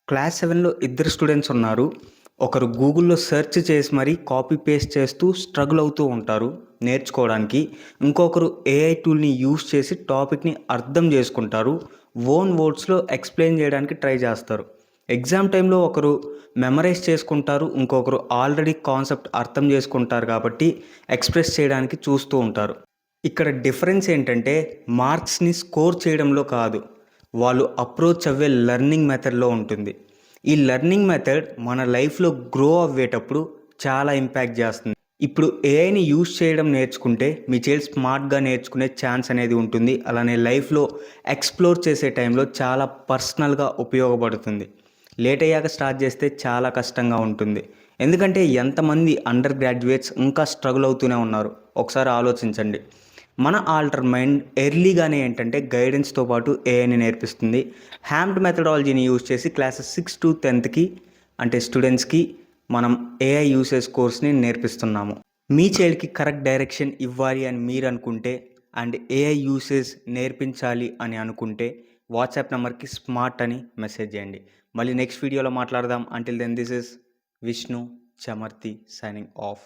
Class 7లో ఇద్దరు students ఉన్నారు. ఒకరు గూగుల్‌లో సెర్చ్ చేసి మరీ కాపీ పేస్ట్ చేస్తూ స్ట్రగుల్ అవుతూ ఉంటారు నేర్చుకోవడానికి. ఇంకొకరు ఏఐ టూల్‌ని యూజ్ చేసి టాపిక్‌ని అర్థం చేసుకుంటారు. ఓన్ వర్డ్స్‌లో ఎక్స్‌ప్లెయిన్ చేయడానికి ట్రై చేస్తారు. ఎగ్జామ్ టైమ్‌లో ఒకరు మెమరైజ్ చేసుకుంటారు. ఇంకొకరు ఆల్రెడీ కాన్సెప్ట్ అర్థం చేసుకుంటారు కాబట్టి ఎక్స్‌ప్రెస్ చేయడానికి చూస్తూ ఉంటారు. ఇక్కడ డిఫరెన్స్ ఏంటంటే మార్క్స్‌ని స్కోర్ చేయడంలో కాదు. వాళ్ళు అప్రోచ్ అవ్వే లెర్నింగ్ మెథడ్‌లో ఉంటుంది. ఈ లెర్నింగ్ మెథడ్ మన లైఫ్‌లో గ్రో అవ్వేటప్పుడు చాలా ఇంపాక్ట్ చేస్తుంది. ఇప్పుడు ఏఐని యూజ్ చేయడం నేర్చుకుంటే మీ చైల్డ్ స్మార్ట్‌గా నేర్చుకునే ఛాన్స్ అనేది ఉంటుంది. అలానే లైఫ్‌లో ఎక్స్‌ప్లోర్ చేసే టైంలో చాలా పర్సనల్‌గా ఉపయోగపడుతుంది. లేట్ అయ్యాక స్టార్ట్ చేస్తే చాలా కష్టంగా ఉంటుంది. ఎందుకంటే ఎంతమంది అండర్ గ్రాడ్యుయేట్స్ ఇంకా స్ట్రగుల్ అవుతూనే ఉన్నారు. ఒకసారి ఆలోచించండి. మన ఆల్టర్ మైండ్ ఎర్లీగానే ఏంటంటే గైడెన్స్‌తో పాటు ఏఐని నేర్పిస్తుంది. హ్యామ్డ్ మెథడాలజీని యూజ్ చేసి క్లాసెస్ 6-10కి అంటే స్టూడెంట్స్‌కి మనం ఏఐ యూసేజ్ కోర్స్‌ని నేర్పిస్తున్నాము. మీ చైల్డ్‌కి కరెక్ట్ డైరెక్షన్ ఇవ్వాలి అని మీరు అనుకుంటే అండ్ ఏఐ యూసేజ్ నేర్పించాలి అని అనుకుంటే వాట్సాప్ నంబర్‌కి స్మార్ట్ అని మెసేజ్ చేయండి. మళ్ళీ నెక్స్ట్ వీడియోలో మాట్లాడదాం. Until then this is Vishnu Chamarthi signing of.